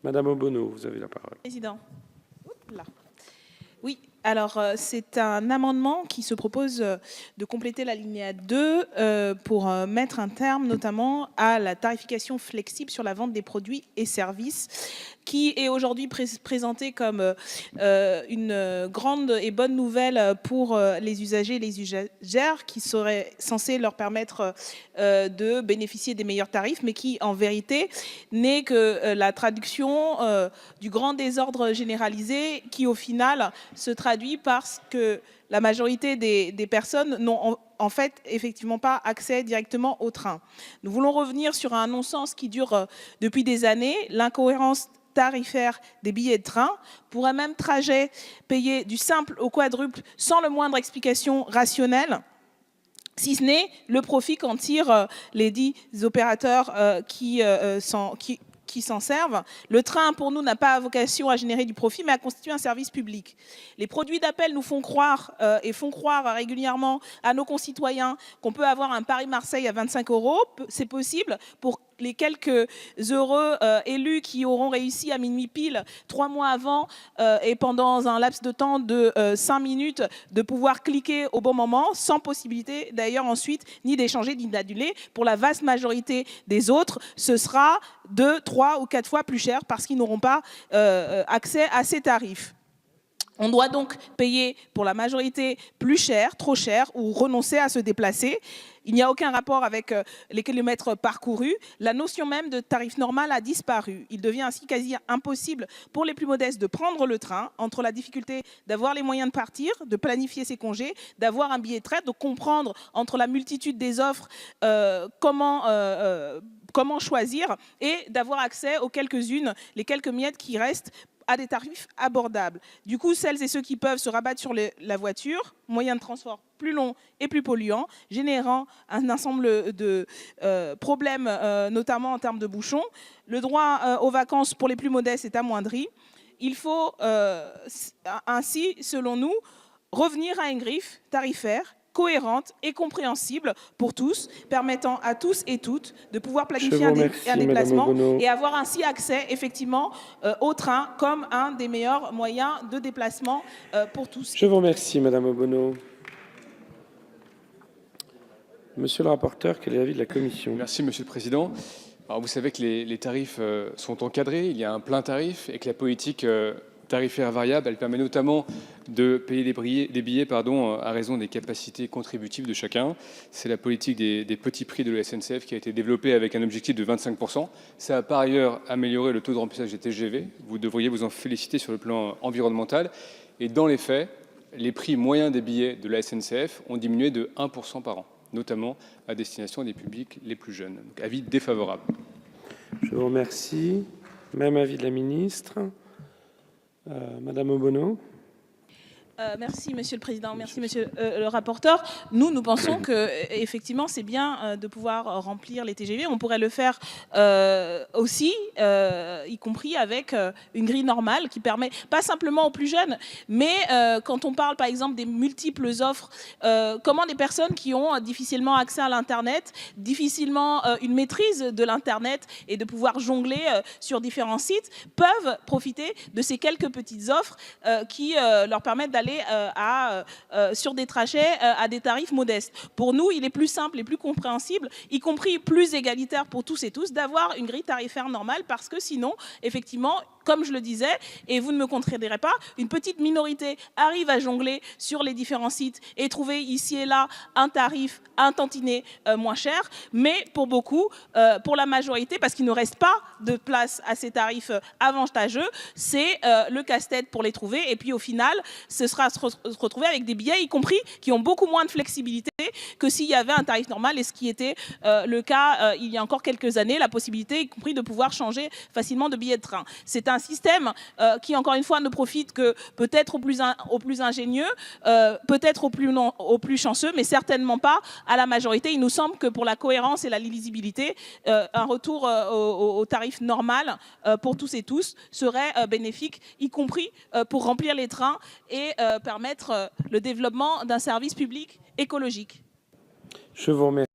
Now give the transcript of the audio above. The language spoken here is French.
Madame Obono, vous avez la parole. Président. Là. Oui, alors c'est un amendement qui se propose de compléter l'alinéa 2 pour mettre un terme notamment à la tarification flexible sur la vente des produits et services qui est aujourd'hui présentée comme une grande et bonne nouvelle pour les usagers et les usagères qui serait censé leur permettre de bénéficier des meilleurs tarifs, mais qui en vérité n'est que la traduction du grand désordre généralisé qui au final se traduit parce que la majorité des personnes n'ont en fait effectivement pas accès directement au train. Nous voulons revenir sur un non-sens qui dure depuis des années, l'incohérence tarifaire des billets de train. Pour un même trajet payé du simple au quadruple sans le moindre explication rationnelle, si ce n'est le profit qu'en tirent les 10 opérateurs qui s'en servent. Le train, pour nous, n'a pas vocation à générer du profit, mais à constituer un service public. Les produits d'appel nous font croire et font croire régulièrement à nos concitoyens qu'on peut avoir un Paris-Marseille à 25 €. C'est possible pour les quelques heureux élus qui auront réussi à minuit pile 3 mois avant et pendant un laps de temps de 5 minutes de pouvoir cliquer au bon moment sans possibilité d'ailleurs ensuite ni d'échanger ni d'annuler. Pour la vaste majorité des autres, ce sera 2, 3 ou 4 fois plus cher parce qu'ils n'auront pas accès à ces tarifs. On doit donc payer pour la majorité plus cher, trop cher ou renoncer à se déplacer. Il n'y a aucun rapport avec les kilomètres parcourus. La notion même de tarif normal a disparu. Il devient ainsi quasi impossible pour les plus modestes de prendre le train, entre la difficulté d'avoir les moyens de partir, de planifier ses congés, d'avoir un billet de train, de comprendre entre la multitude des offres comment choisir et d'avoir accès aux quelques-unes, les quelques miettes qui restent à des tarifs abordables. Du coup, celles et ceux qui peuvent se rabattent sur la voiture, moyen de transport plus long et plus polluant, générant un ensemble de problèmes, notamment en termes de bouchons. Le droit aux vacances pour les plus modestes est amoindri. Il faut ainsi, selon nous, revenir à une grille tarifaire cohérente et compréhensible pour tous, permettant à tous et toutes de pouvoir planifier un déplacement et avoir ainsi accès effectivement au train comme un des meilleurs moyens de déplacement pour tous. Je vous remercie, Madame Obono. Monsieur le rapporteur, quel est l'avis de la commission? Merci, Monsieur le Président. Alors, vous savez que les tarifs sont encadrés, il y a un plein tarif et que la politique tarifaire variable, elle permet notamment de payer des billets à raison des capacités contributives de chacun. C'est la politique des petits prix de la SNCF qui a été développée avec un objectif de 25%. Ça a par ailleurs amélioré le taux de remplissage des TGV. Vous devriez vous en féliciter sur le plan environnemental. Et dans les faits, les prix moyens des billets de la SNCF ont diminué de 1% par an, notamment à destination des publics les plus jeunes. Donc, avis défavorable. Je vous remercie. Même avis de la ministre. Madame Obono. Merci, Monsieur le Président. Merci, Monsieur le rapporteur. Nous pensons que effectivement, c'est bien de pouvoir remplir les TGV. On pourrait le faire aussi, y compris avec une grille normale qui permet, pas simplement aux plus jeunes, mais quand on parle, par exemple, des multiples offres, comment des personnes qui ont difficilement accès à l'Internet, difficilement une maîtrise de l'Internet et de pouvoir jongler sur différents sites, peuvent profiter de ces quelques petites offres qui leur permettent d'aller sur des trajets à des tarifs modestes. Pour nous, il est plus simple et plus compréhensible, y compris plus égalitaire pour tous et tous, d'avoir une grille tarifaire normale parce que sinon, effectivement, comme je le disais, et vous ne me contredirez pas, une petite minorité arrive à jongler sur les différents sites et trouver ici et là un tarif, un tantinet moins cher, mais pour beaucoup, pour la majorité, parce qu'il ne reste pas de place à ces tarifs avantageux, c'est le casse-tête pour les trouver et puis au final, ce sera se retrouver avec des billets, y compris qui ont beaucoup moins de flexibilité que s'il y avait un tarif normal et ce qui était le cas il y a encore quelques années, la possibilité y compris de pouvoir changer facilement de billet de train. C'est un système qui, encore une fois, ne profite que peut-être aux plus ingénieux, peut-être aux plus chanceux, mais certainement pas à la majorité. Il nous semble que pour la cohérence et la lisibilité, un retour au tarif normal pour tous et tous serait bénéfique, y compris pour remplir les trains et permettre le développement d'un service public écologique. Je vous remercie.